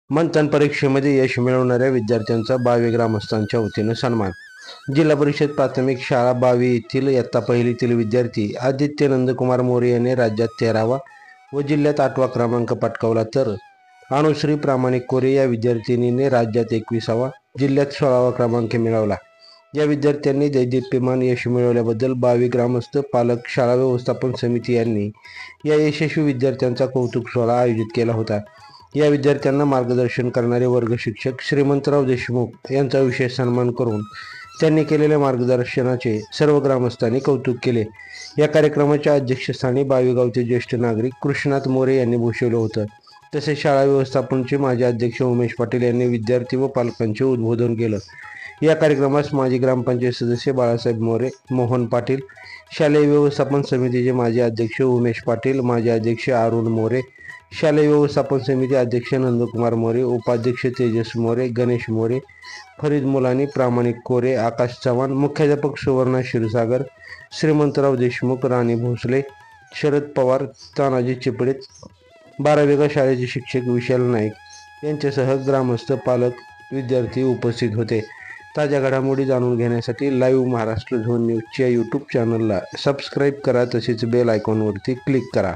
मंथन परीक्षेमध्ये यश मिळवणाऱ्या विद्यार्थ्यांचा बावी ग्रामस्थांच्या वतीनं सन्मान। जिल्हा परिषद प्राथमिक शाळा बावी येथील इयत्ता पहिलीतील विद्यार्थी आदित्य नंदकुमार मोरे यांनी राज्यात 13वा व जिल्ह्यात 8वा क्रमांक पटकावला, तर अनुश्री प्रामाणिक कोरे या विद्यार्थिनीने राज्यात 21वा, जिल्ह्यात 16वा क्रमांक मिळवला। या विद्यार्थ्यांनी दैदिप्यमान यश मिळवल्याबद्दल बावी ग्रामस्थ, पालक, शाळा व्यवस्थापन समिती यांनी या यशस्वी विद्यार्थ्यांचा कौतुक सोहळा आयोजित केला होता। या विद्यार्थ्यांना मार्गदर्शन करणारे वर्ग शिक्षक श्रीमंतराव देशमुख यांचा विशेष सन्मान करून त्यांनी केलेल्या मार्गदर्शनाचे सर्व ग्रामस्थांनी कौतुक केले। या कार्यक्रमाच्या अध्यक्षस्थानी बावी गावचे ज्येष्ठ नागरिक कृष्णात मोरे यांनी भूषवलं होतं। तसेच शाळा व्यवस्थापनचे माजी अध्यक्ष उमेश पाटील यांनी विद्यार्थी व पालकांचे उद्बोधन केलं। या कार्यक्रमास माजी ग्रामपंचायत सदस्य बाळासाहेब मोरे, मोहन पाटील, शालेय व्यवस्थापन समितीचे माजी अध्यक्ष उमेश पाटील, माजी अध्यक्ष अरुण मोरे, शालेय व्यवस्थापन समिती अध्यक्ष नंदकुमार मोरे, उपाध्यक्ष तेजस मोरे, गणेश मोरे, फरीद मुलानी, प्रामाणिक कोरे, आकाश चव्हाण, मुख्याध्यापक सुवर्णा क्षीरसागर, श्रीमंतराव देशमुख, राणी भोसले, शरद पवार, तानाजी चिपळे, 12वी शाळेचे शिक्षक विशाल नाईक यांच्यासह ग्रामस्थ, पालक, विद्यार्थी उपस्थित होते। ताज्या घडामोडी जाणून घेण्यासाठी लाईव्ह महाराष्ट्र झोन न्यूजच्या यूट्यूब चॅनलला सबस्क्राईब करा, तसेच बेल आयकॉनवरती क्लिक करा।